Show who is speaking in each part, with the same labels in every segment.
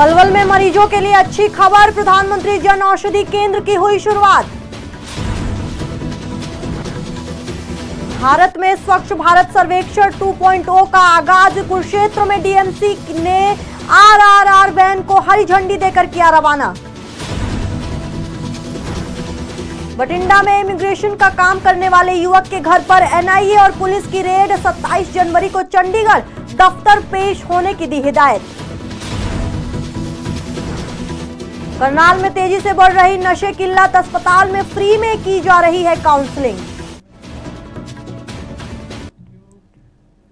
Speaker 1: पलवल में मरीजों के लिए अच्छी खबर, प्रधानमंत्री जन औषधि केंद्र की हुई शुरुआत। भारत में स्वच्छ भारत सर्वेक्षण 2.0 का आगाज, कुरुक्षेत्र में डीएमसी ने आरआरआर वैन को हरी झंडी देकर किया रवाना। बठिंडा में इमिग्रेशन का काम करने वाले युवक के घर पर एनआईए और पुलिस की रेड, 27 जनवरी को चंडीगढ़ दफ्तर पेश होने की दी हिदायत। करनाल में तेजी से बढ़ रही नशे की लत, अस्पताल में फ्री में की जा रही है काउंसलिंग।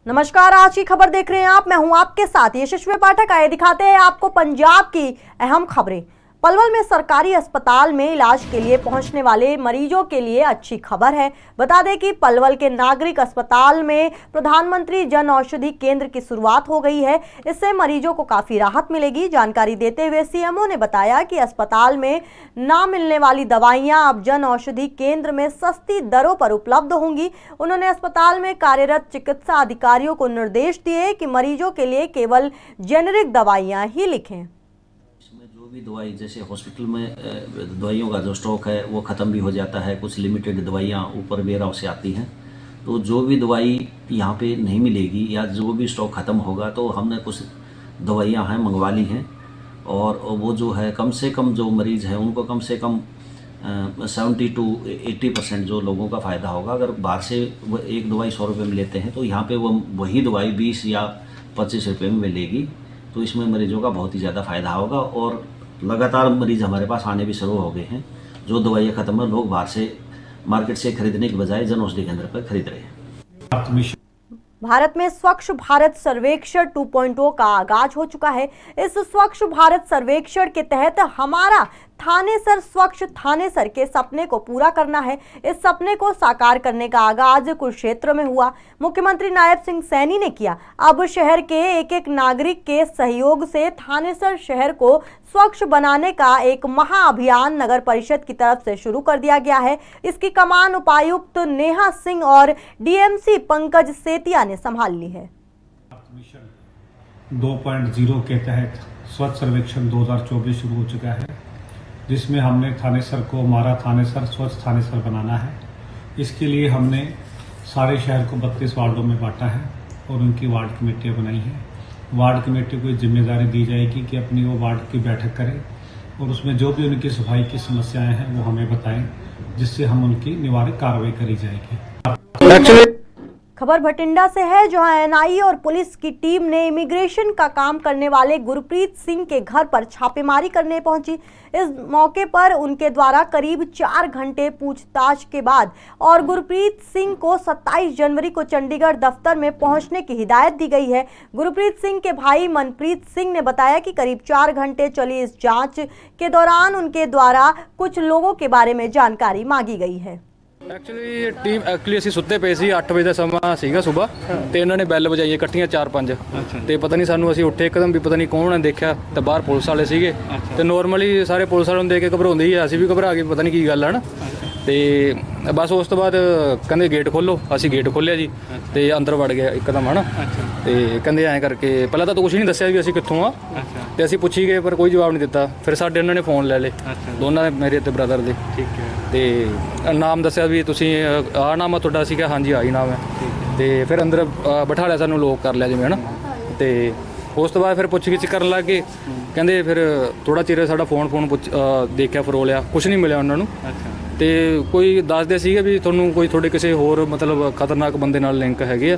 Speaker 1: नमस्कार, आज की खबर देख रहे हैं आप, मैं हूं आपके साथ यशस्वी पाठक। आइए दिखाते हैं आपको पंजाब की अहम खबरें। पलवल में सरकारी अस्पताल में इलाज के लिए पहुंचने वाले मरीजों के लिए अच्छी खबर है। बता दें कि पलवल के नागरिक अस्पताल में प्रधानमंत्री जन औषधि केंद्र की शुरुआत हो गई है। इससे मरीजों को काफी राहत मिलेगी। जानकारी देते हुए सीएमओ ने बताया कि अस्पताल में ना मिलने वाली दवाइयां अब जन औषधि केंद्र में सस्ती दरों पर उपलब्ध होंगी। उन्होंने अस्पताल में कार्यरत चिकित्सा अधिकारियों को निर्देश दिए कि मरीजों के लिए केवल जेनेरिक दवाइयां ही लिखें।
Speaker 2: जो भी दवाई, जैसे हॉस्पिटल में दवाइयों का जो स्टॉक है वो ख़त्म भी हो जाता है, कुछ लिमिटेड दवाइयाँ ऊपर वेयर हाउस से आती हैं, तो जो भी दवाई यहाँ पे नहीं मिलेगी या जो भी स्टॉक ख़त्म होगा तो हमने कुछ दवाइयाँ हैं मंगवा ली हैं। और वो जो है कम से कम जो मरीज़ हैं उनको कम से कम 70 to 80% जो लोगों का फ़ायदा होगा। अगर बाहर से वो एक दवाई 100 रुपये में लेते हैं तो यहाँ पे वो वही दवाई 20 या 25 रुपये में मिलेगी, तो इसमें मरीजों का बहुत ही ज़्यादा फ़ायदा होगा। और लगातार मरीज़ हमारे पास आने भी शुरू हो गए हैं। जो दवाइयाँ ख़त्म है लोग बाहर से मार्केट से खरीदने के बजाय जन औषधि केंद्र पर खरीद रहे हैं।
Speaker 1: भारत में स्वच्छ भारत सर्वेक्षण 2.0 का आगाज हो चुका है। इस स्वच्छ भारत सर्वेक्षण के तहत हमारा थानेसर स्वच्छ थानेसर के सपने को पूरा करना है। इस सपने को साकार करने का आगाज कुरुक्षेत्र में हुआ। मुख्यमंत्री नायब सिंह सैनी ने किया। अब शहर के एक एक नागरिक के सहयोग से थानेसर शहर को स्वच्छ बनाने का एक महाअभियान नगर परिषद की तरफ से शुरू कर दिया गया है। इसकी कमान उपायुक्त नेहा सिंह और डीएमसी पंकज सेतिया ने संभाल ली है।
Speaker 3: मिशन 2.0 के तहत स्वच्छ सर्वेक्षण 2024 शुरू हो चुका है, जिसमें हमने थानेसर को हमारा थानेसर स्वच्छ थानेसर बनाना है। इसके लिए हमने सारे शहर को 32 वार्डों में बांटा है और उनकी वार्ड कमेटियाँ बनाई हैं। वार्ड कमेटी को जिम्मेदारी दी जाएगी कि अपनी वो वार्ड की बैठक करें और उसमें जो भी उनकी सफाई की समस्याएं हैं वो हमें बताएं, जिससे हम उनकी निवारक कार्रवाई करी जाएगी।
Speaker 1: खबर बठिंडा से है, जहां एनआईए और पुलिस की टीम ने इमिग्रेशन का काम करने वाले गुरप्रीत सिंह के घर पर छापेमारी करने पहुंची। इस मौके पर उनके द्वारा करीब 4 घंटे पूछताछ के बाद और गुरप्रीत सिंह को 27 जनवरी को चंडीगढ़ दफ्तर में पहुंचने की हिदायत दी गई है। गुरप्रीत सिंह के भाई मनप्रीत सिंह ने बताया कि करीब 4 घंटे चली इस जांच के दौरान उनके द्वारा कुछ लोगों के बारे में जानकारी मांगी गई है।
Speaker 4: ਐਕਚੁਅਲੀ ਅਸੀਂ ਸੁੱਤੇ ਪਏ ਸੀ, 8 ਵਜੇ ਦਾ ਸਮਾਂ ਸੀਗਾ ਸਵੇਰ, ਤੇ ਇਹਨਾਂ ਨੇ ਬੈਲ ਵਜਾਈ ਇਕੱਠੀਆਂ 4-5 ਤੇ ਪਤਾ ਨਹੀਂ ਸਾਨੂੰ, ਅਸੀਂ ਉੱਠੇ ਇੱਕਦਮ ਵੀ ਪਤਾ ਨਹੀਂ ਕੌਣ ਨੇ ਦੇਖਿਆ ਤੇ ਬਾਹਰ ਪੁਲਿਸ ਵਾਲੇ ਸੀਗੇ ਤੇ ਨੋਰਮਲੀ ਸਾਰੇ ਪੁਲਿਸ ਵਾਲਿਆਂ ਨੂੰ ਦੇਖ ਕੇ ਘਬਰਾਉਂਦੇ ਹੀ ਆ, ਅਸੀਂ ਵੀ ਘਬਰਾ ਗਏ, ਪਤਾ ਨਹੀਂ ਕੀ ਗੱਲ ਹੈ ਨਾ। ਤੇ ਬਸ ਉਸ ਤੋਂ ਬਾਅਦ ਕਹਿੰਦੇ ਗੇਟ ਖੋਲੋ, ਅਸੀਂ ਗੇਟ ਖੋਲਿਆ ਜੀ ਤੇ ਅੰਦਰ ਵੜ ਗਏ ਇੱਕਦਮ ਹੈ ਨਾ। ਤੇ ਕਹਿੰਦੇ ਐਂ ਕਰਕੇ ਪਹਿਲਾਂ ਤਾਂ ਕੁਝ ਨਹੀਂ ਦੱਸਿਆ ਵੀ ਅਸੀਂ ਕਿੱਥੋਂ ਆ, ਤੇ ਅਸੀਂ ਪੁੱਛੀ ਗਏ ਪਰ ਕੋਈ ਜਵਾਬ ਨਹੀਂ ਦਿੱਤਾ। ਫਿਰ ਸਾਡੇ ਇਹਨਾਂ ਨੇ ਫੋਨ ਲੈ ਲਏ ਦੋਨਾਂ ਦੇ, ਮੇਰੇ ਤੇ ਬ੍ਰਦਰ ਦੇ। ਠੀਕ ਹੈ। ਤੇ ਨਾਮ ਦੱਸਿਆ ਵੀ ਤੁਸੀਂ ਆਹ ਨਾਮ ਆ ਤੁਹਾਡਾ, ਅਸੀਂ ਕਿਹਾ ਹਾਂਜੀ ਆਹੀ ਨਾਮ ਹੈ। ਤੇ ਫਿਰ ਅੰਦਰ ਬਿਠਾ ਲਿਆ, ਸਾਨੂੰ ਲੋਕ ਕਰ ਲਿਆ ਜਿਵੇਂ ਹੈ ਨਾ। ਤੇ ਉਸ ਤੋਂ ਬਾਅਦ ਫਿਰ ਪੁੱਛ ਗਿੱਛ ਕਰਨ ਲੱਗ ਗਏ। ਕਹਿੰਦੇ ਫਿਰ ਥੋੜਾ ਚਿਰ ਸਾਡਾ ਫੋਨ ਦੇਖਿਆ, ਫਰੋਲਿਆ, ਕੁਝ ਨਹੀਂ ਮਿਲਿਆ ਉਹਨਾਂ ਨੂੰ। ਤੇ ਕੋਈ ਦੱਸਦੇ ਸੀਗੇ ਵੀ ਤੁਹਾਨੂੰ ਕੋਈ ਤੁਹਾਡੇ ਕਿਸੇ ਹੋਰ ਮਤਲਬ ਖਤਰਨਾਕ ਬੰਦੇ ਨਾਲ ਲਿੰਕ ਹੈਗੇ ਆ।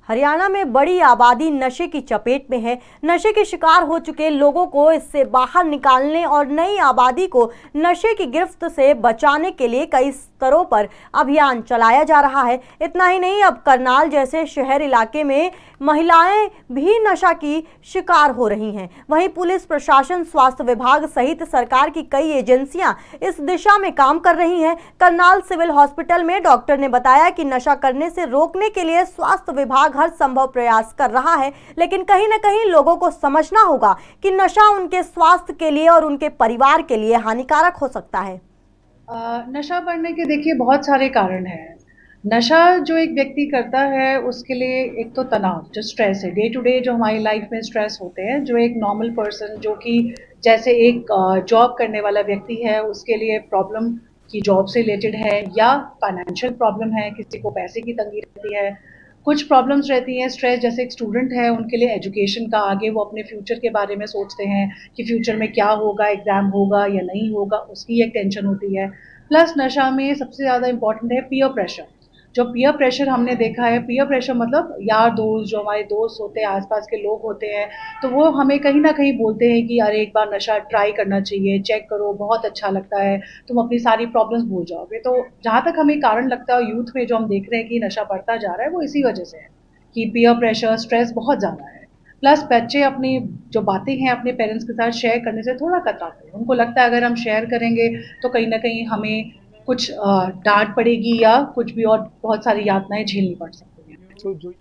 Speaker 1: हरियाणा में बड़ी आबादी नशे की चपेट में है। नशे के शिकार हो चुके लोगों को इससे बाहर निकालने और नई आबादी को नशे की गिरफ्त से बचाने के लिए कई स्तरों पर अभियान चलाया जा रहा है। इतना ही नहीं, अब करनाल जैसे शहर इलाके में महिलाएं भी नशा की शिकार हो रही हैं। वहीं पुलिस प्रशासन, स्वास्थ्य विभाग सहित सरकार की कई एजेंसियां इस दिशा में काम कर रही हैं। करनाल सिविल हॉस्पिटल में डॉक्टर ने बताया कि नशा करने से रोकने के लिए स्वास्थ्य विभाग हर संभव प्रयास कर रहा है, लेकिन कहीं न कहीं लोगों को समझना होगा कि नशा उनके स्वास्थ्य के लिए और उनके परिवार के लिए हानिकारक हो सकता है।
Speaker 5: नशा बढ़ने के देखिए बहुत सारे कारण हैं। नशा जो एक व्यक्ति करता है उसके लिए एक तो तनाव जो स्ट्रेस है डे टू डे जो हमारी लाइफ में स्ट्रेस होते हैं जो एक नॉर्मल पर्सन जो कि जैसे एक जॉब करने वाला व्यक्ति है उसके लिए प्रॉब्लम की जॉब से रिलेटेड है या फाइनेंशियल प्रॉब्लम है किसी को पैसे की तंगी रहती है कुछ प्रॉब्लम्स रहती हैं स्ट्रेस जैसे एक स्टूडेंट है उनके लिए एजुकेशन का आगे वो अपने फ्यूचर के बारे में सोचते हैं कि फ्यूचर में क्या होगा एग्जाम होगा या नहीं होगा उसकी एक टेंशन होती है प्लस नशा में सबसे ज़्यादा इंपॉर्टेंट है पीयर प्रेशर जो पीयर प्रेशर हमने देखा है पीयर प्रेशर मतलब यार दोस्त जो हमारे दोस्त होते हैं आसपास के लोग होते हैं तो वो हमें कहीं ना कहीं बोलते हैं कि अरे एक बार नशा ट्राई करना चाहिए चेक करो बहुत अच्छा लगता है तुम अपनी सारी प्रॉब्लम्स भूल जाओगे तो जहाँ तक हमें कारण लगता है यूथ में जो हम देख रहे हैं कि नशा बढ़ता जा रहा है वो इसी वजह से है कि पीयर प्रेशर स्ट्रेस बहुत ज़्यादा है प्लस बच्चे अपनी जो बातें हैं अपने पेरेंट्स के साथ शेयर करने से थोड़ा कतराते हैं उनको लगता है अगर हम शेयर करेंगे तो कहीं ना कहीं हमें कुछ डांट पड़ेगी या कुछ भी और बहुत सारी यातनाएं झेलनी पड़ सकती हैं।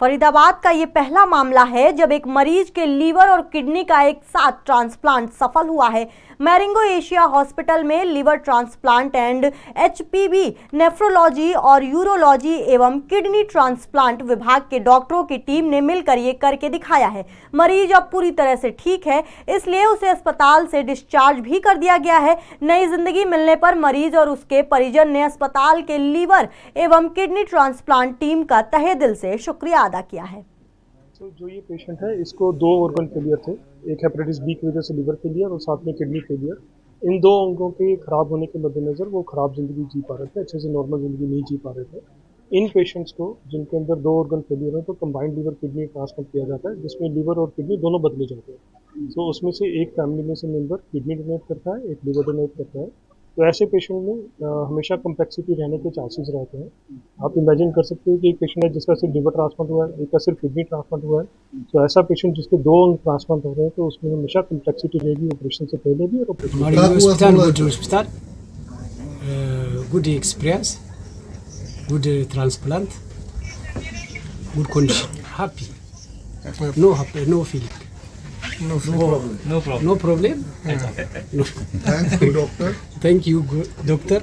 Speaker 1: फरीदाबाद का ये पहला मामला है जब एक मरीज के लीवर और किडनी का एक साथ ट्रांसप्लांट सफल हुआ है। मैरिंगो एशिया हॉस्पिटल में liver transplant and HPB nephrology और यूरोलॉजी एवं किडनी ट्रांसप्लांट विभाग के डॉक्टरों की टीम ने मिलकर ये करके दिखाया है। मरीज अब पूरी तरह से ठीक है, इसलिए उसे अस्पताल से डिस्चार्ज भी कर दिया गया है। नई जिंदगी मिलने पर मरीज और उसके परिजन ने अस्पताल के लीवर एवं किडनी ट्रांसप्लांट टीम का तहे दिल से शुक्रिया अदा किया है।
Speaker 6: तो जो ये पेशेंट है इसको 2 ऑर्गन फेलियर थे, एक हेपेटाइटिस बी की वजह से लिवर फेलियर और साथ में किडनी फेलियर। इन 2 अंगों के खराब होने के मद्देनज़र वो खराब ज़िंदगी जी पा रहे थे, अच्छे से नॉर्मल ज़िंदगी नहीं जी पा रहे थे। इन पेशेंट्स को जिनके अंदर 2 ऑर्गन फेलियर है तो कंबाइंड लिवर किडनी ट्रांसप्लांट किया जाता है जिसमें लिवर और किडनी दोनों बदले जाते हैं। तो उसमें से एक फैमिली में से मेंबर किडनी डोनेट करता है, एक लिवर डोनेट करता है। तो ऐसे पेशेंट में हमेशा कम्प्लेक्सिटी रहने के चांसेस रहते हैं। आप इमेजिन कर सकते हो कि एक पेशेंट है जिसका सिर्फ लिवर ट्रांसप्लांट हुआ है, एक का सिर्फ किडनी ट्रांसप्लांट हुआ है। तो ऐसा पेशेंट जिसके 2 अंग ट्रांसप्लांट हो रहे हैं तो उसमें हमेशा कम्प्लेक्सिटी रहेगी ऑपरेशन से पहले भी और ऑपरेशन
Speaker 7: हमारी good hospital good experience good transplant good condition happy no feeling no problem
Speaker 8: Thanks to doctor.
Speaker 7: thank you doctor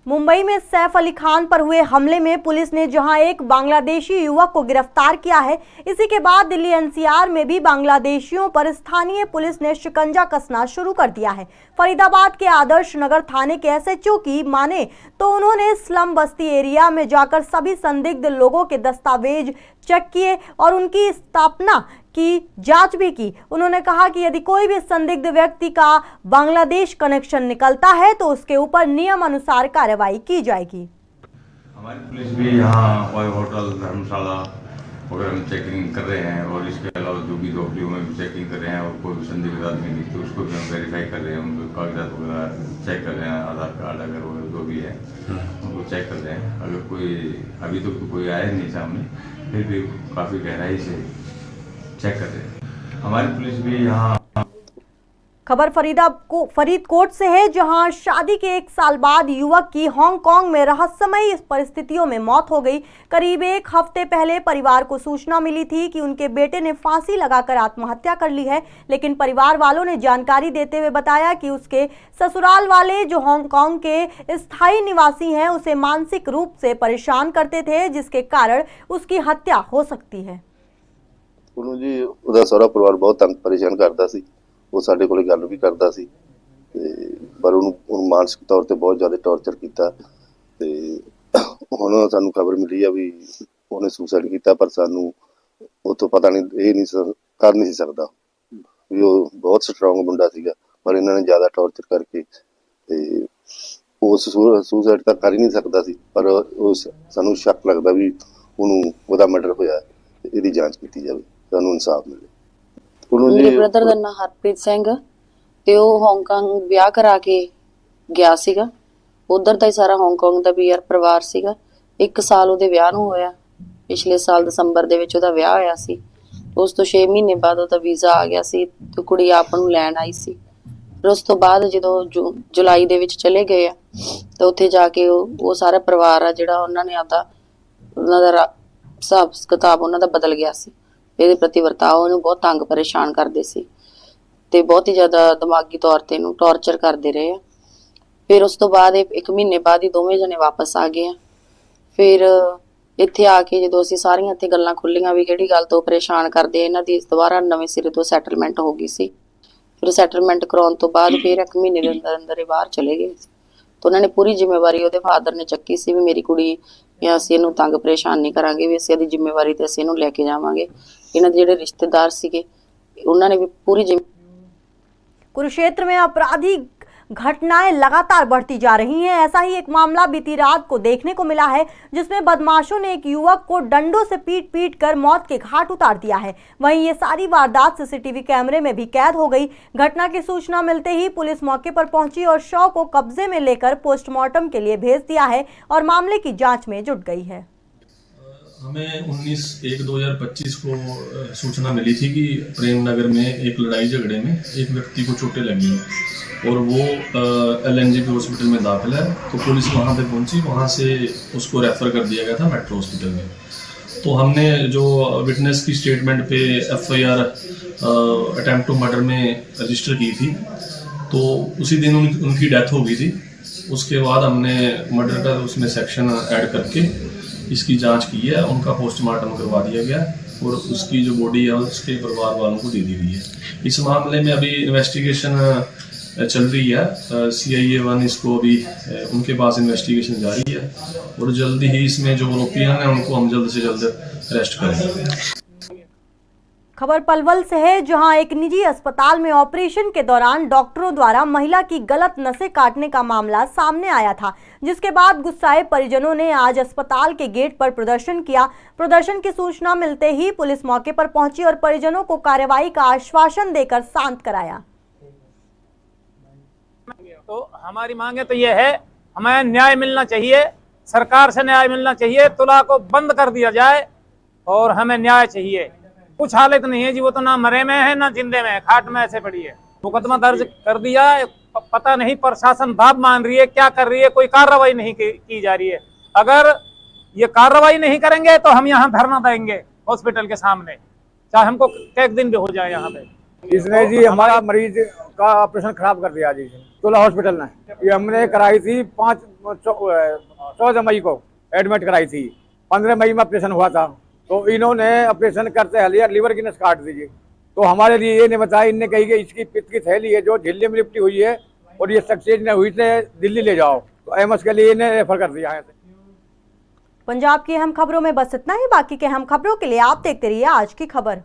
Speaker 1: Mumbai में सैफ अली खान पर हुए हमले में पुलिस ने जहां एक बांग्लादेशी युवक को गिरफ्तार किया है, इसी के बाद दिल्ली एनसीआर में भी बांग्लादेशियों पर स्थानीय पुलिस ने शिकंजा कसना शुरू कर दिया है। फरीदाबाद के आदर्श नगर थाने के एसएचओ की माने तो उन्होंने स्लम बस्ती एरिया में जाकर सभी संदिग्ध लोगों के दस्तावेज चेक किए और उनकी स्थापना की जांच भी की। उन्होंने कहा कि यदि कोई भी संदिग्ध व्यक्ति का बांग्लादेश कनेक्शन निकलता है तो उसके ऊपर नियम अनुसार कार्रवाई की जाएगी।
Speaker 9: हमारी पुलिस भी यहाँ होटल धर्मशाला वगैरह में चेकिंग कर रहे हैं और इसके अलावा जो भी झोपड़ियों में भी चेकिंग कर रहे हैं और कोई भी संदिग्ध आदमी नहीं तो उसको भी हम वेरीफाई कर रहे हैं, उनके कागजात वगैरह चेक कर रहे हैं, आधार कार्ड अगर वो जो भी है उनको चेक कर रहे हैं। अगर कोई अभी तक तो कोई आया नहीं सामने, फिर भी काफ़ी गहराई से चेक कर रहे हैं। हमारी पुलिस भी यहाँ
Speaker 1: खबर फरीदकोट से है, जहां शादी के 1 साल बाद युवक की हांगकांग में रहस्यमयी परिस्थितियों में मौत हो गई। करीब 1 हफ्ते पहले परिवार को सूचना मिली थी कि उनके बेटे ने फांसी लगाकर आत्महत्या कर ली है, लेकिन परिवार वालों ने जानकारी देते हुए बताया कि उसके ससुराल वाले जो हांगकांग के स्थायी निवासी हैं उसे मानसिक रूप से परेशान करते थे, जिसके कारण उसकी हत्या हो सकती है।
Speaker 10: ਉਹਨੂੰ ਜੀ ਉਹਦਾ ਸਾਰਾ ਪਰਿਵਾਰ ਬਹੁਤ ਤੰਗ ਪਰੇਸ਼ਾਨ ਕਰਦਾ ਸੀ। ਉਹ ਸਾਡੇ ਕੋਲੇ ਗੱਲ ਵੀ ਕਰਦਾ ਸੀ ਤੇ ਪਰ ਉਹਨੂੰ ਮਾਨਸਿਕ ਤੌਰ ਤੇ ਬਹੁਤ ਜ਼ਿਆਦਾ ਟੌਰਚਰ ਕੀਤਾ ਤੇ ਹੁਣ ਸਾਨੂੰ ਖਬਰ ਮਿਲੀ ਆ ਵੀ ਉਹਨੇ ਸੁਸਾਈਡ ਕੀਤਾ, ਪਰ ਸਾਨੂੰ ਉਤੋਂ ਪਤਾ ਨਹੀਂ ਇਹ ਨਹੀਂ ਕਰ ਨਹੀਂ ਸਕਦਾ ਵੀ ਉਹ ਬਹੁਤ ਸਟਰੋਂਗ ਮੁੰਡਾ ਸੀਗਾ, ਪਰ ਇਹਨਾਂ ਨੇ ਜ਼ਿਆਦਾ ਟੌਰਚਰ ਕਰਕੇ ਤੇ ਉਹ ਸੁਸਾਈਡ ਤਾਂ ਕਰ ਹੀ ਨਹੀਂ ਸਕਦਾ ਸੀ, ਪਰ ਉਹ ਸਾਨੂੰ ਸ਼ੱਕ ਲੱਗਦਾ ਵੀ ਉਹਨੂੰ ਉਹਦਾ ਮਰਡਰ ਹੋਇਆ ਤੇ ਇਹਦੀ ਜਾਂਚ ਕੀਤੀ ਜਾਵੇ, ਸਾਨੂੰ ਇਨਸਾਫ ਮਿਲੇ।
Speaker 11: ਮੇਰੇ ਬ੍ਰਦਰ ਦਾ ਨਾਮ ਹਰਪ੍ਰੀਤ ਸਿੰਘ ਤੇ ਉਹ ਹਾਂਗਕਾਂਗ ਵਿਆਹ ਕਰਾ ਕੇ ਗਿਆ ਸੀਗਾ। ਉਧਰ ਦਾ ਹੀ ਸਾਰਾ ਹਾਂਗਕਾਂਗ ਦਾ ਵੀ ਯਾਰ ਪਰਿਵਾਰ ਸੀਗਾ। 1 ਸਾਲ ਉਹਦੇ ਵਿਆਹ ਨੂੰ ਹੋਇਆ, ਪਿਛਲੇ ਸਾਲ ਦਸੰਬਰ ਦੇ ਵਿੱਚ ਉਹਦਾ ਵਿਆਹ ਹੋਇਆ ਸੀ। ਉਸ ਤੋਂ 6 ਮਹੀਨੇ ਬਾਅਦ ਉਹਦਾ ਵੀਜ਼ਾ ਆ ਗਿਆ ਸੀ ਤੇ ਕੁੜੀ ਆਪ ਨੂੰ ਲੈਣ ਆਈ ਸੀ। ਫਿਰ ਉਸ ਤੋਂ ਬਾਅਦ ਜਦੋਂ ਜੁਲਾਈ ਦੇ ਵਿੱਚ ਚਲੇ ਗਏ ਆ ਤਾਂ ਉੱਥੇ ਜਾ ਕੇ ਉਹ ਸਾਰਾ ਪਰਿਵਾਰ ਆ ਜਿਹੜਾ ਉਹਨਾਂ ਨੇ ਆਪਦਾ ਉਹਨਾਂ ਦਾ ਹਿਸਾਬ ਕਿਤਾਬ ਉਹਨਾਂ ਦਾ ਬਦਲ ਗਿਆ ਸੀ। ਇਹਦੇ ਪ੍ਰਤੀ ਵਰਤਾਓ ਉਹਨੂੰ ਬਹੁਤ ਤੰਗ ਪਰੇਸ਼ਾਨ ਕਰਦੇ ਸੀ ਤੇ ਬਹੁਤ ਹੀ ਜ਼ਿਆਦਾ ਦਿਮਾਗੀ ਤੌਰ ਤੇ ਇਹਨੂੰ ਟੌਰਚਰ ਕਰਦੇ ਰਹੇ ਆ ਫਿਰ ਉਸ ਤੋਂ ਬਾਅਦ 1 ਮਹੀਨੇ ਬਾਅਦ ਹੀ ਦੋਵੇਂ ਜਣੇ ਵਾਪਸ ਆ ਗਏ ਆ। ਫਿਰ ਇੱਥੇ ਆ ਕੇ ਜਦੋਂ ਅਸੀਂ ਸਾਰੀਆਂ ਇੱਥੇ ਗੱਲਾਂ ਖੁੱਲੀਆਂ ਵੀ ਕਿਹੜੀ ਗੱਲ ਤੋਂ ਪਰੇਸ਼ਾਨ ਕਰਦੇ, ਇਹਨਾਂ ਦੀ ਦੁਬਾਰਾ ਨਵੇਂ ਸਿਰੇ ਤੋਂ ਸੈਟਲਮੈਂਟ ਹੋ ਗਈ ਸੀ। ਫਿਰ ਸੈਟਲਮੈਂਟ ਕਰਾਉਣ ਤੋਂ ਬਾਅਦ ਫਿਰ 1 ਮਹੀਨੇ ਦੇ ਅੰਦਰ ਅੰਦਰ ਇਹ ਬਾਹਰ ਚਲੇ ਗਏ। ਤਾਂ ਉਹਨਾਂ ਨੇ ਪੂਰੀ ਜ਼ਿੰਮੇਵਾਰੀ ਉਹਦੇ ਫਾਦਰ ਨੇ ਚੱਕੀ ਸੀ ਵੀ ਮੇਰੀ ਕੁੜੀ ਜਾਂ ਅਸੀਂ ਇਹਨੂੰ ਤੰਗ ਪਰੇਸ਼ਾਨ ਨਹੀਂ ਕਰਾਂਗੇ, ਵੀ ਅਸੀਂ ਇਹਦੀ ਜ਼ਿੰਮੇਵਾਰੀ ਤੇ ਅਸੀਂ ਇਹਨੂੰ ਲੈ ਕੇ ਜਾਵਾਂਗੇ। ਇਹਨਾਂ ਦੇ ਜਿਹੜੇ ਰਿਸ਼ਤੇਦਾਰ ਸੀਗੇ ਉਹਨਾਂ ने भी पूरी।
Speaker 1: कुरुक्षेत्र में आपराधिक घटनाएं लगातार बढ़ती जा रही हैं। ऐसा ही एक मामला बीती रात को देखने को मिला है, जिसमें बदमाशों ने एक युवक को डंडों से पीट कर मौत के घाट उतार दिया है। वहीं ये सारी वारदात सीसीटीवी कैमरे में भी कैद हो गई। घटना की सूचना मिलते ही पुलिस मौके पर पहुंची और शव को कब्जे में लेकर पोस्टमार्टम के लिए भेज दिया है और मामले की जाँच में जुट गई है।
Speaker 12: हमें 19/1/2025 को सूचना मिली थी कि प्रेमनगर में एक लड़ाई झगड़े में एक व्यक्ति को चोटें लगी हैं और वो LNJP हॉस्पिटल में दाखिल है। तो पुलिस वहाँ पे पहुँची, वहाँ से उसको रेफ़र कर दिया गया था मेट्रो हॉस्पिटल में। तो हमने जो विटनेस की स्टेटमेंट पे FIR अटेम्प्ट टू मर्डर में रजिस्टर की थी, तो उसी दिन उनकी डेथ हो गई थी। उसके बाद हमने मर्डर का उसमें सेक्शन ऐड करके इसकी जांच की है, उनका पोस्टमार्टम करवा दिया गया और उसकी जो बॉडी है उसके परिवार वालों को दे दी गई है। इस मामले में अभी इन्वेस्टिगेशन चल रही है। CIA 1 इसको अभी उनके पास इन्वेस्टिगेशन जारी है और जल्दी ही इसमें जो आरोपियां हैं उनको हम जल्द से जल्द अरेस्ट करेंगे।
Speaker 1: खबर पलवल से है, जहां एक निजी अस्पताल में ऑपरेशन के दौरान डॉक्टरों द्वारा महिला की गलत नसें काटने का मामला सामने आया था, जिसके बाद गुस्साए परिजनों ने आज अस्पताल के गेट पर प्रदर्शन किया। प्रदर्शन की सूचना मिलते ही पुलिस मौके पर पहुंची और परिजनों को कार्रवाई का आश्वासन देकर शांत कराया।
Speaker 13: तो हमारी मांगे तो ये है, हमें न्याय मिलना चाहिए, सरकार से न्याय मिलना चाहिए, तुला को बंद कर दिया जाए और हमें न्याय चाहिए। कुछ हालत नहीं है जी, वो तो ना मरे में है ना जिंदे में है, खाट में ऐसे पड़ी है। मुकदमा दर्ज कर दिया, पता नहीं प्रशासन भाव मान रही है, क्या कर रही है, कोई कार्रवाई नहीं की जा रही है। अगर ये कार्रवाई नहीं करेंगे तो हम यहाँ धरना देंगे हॉस्पिटल के सामने, चाहे हमको एक दिन भी हो जाए यहाँ पे।
Speaker 14: इसने जी हमारा मरीज का ऑपरेशन खराब कर दिया जी तुला हॉस्पिटल ने। ये हमने कराई थी 14 मई को एडमिट कराई थी, 15 मई में ऑपरेशन हुआ था। तो इन्होंने ऑपरेशन करते हलिया लीवर की नस काट दीजिए। तो हमारे लिए ये नहीं बताया, इनने कही कि इसकी पित्त की थैली है जो झिल्ली में लिपटी हुई है और ये सक्सेस न हुई थे दिल्ली ले जाओ, तो एम्स के लिए इन्हें रेफर कर दिया है।
Speaker 1: पंजाब की अहम खबरों में बस इतना ही। बाकी के अहम खबरों के लिए आप देखते रहिए आज की खबर।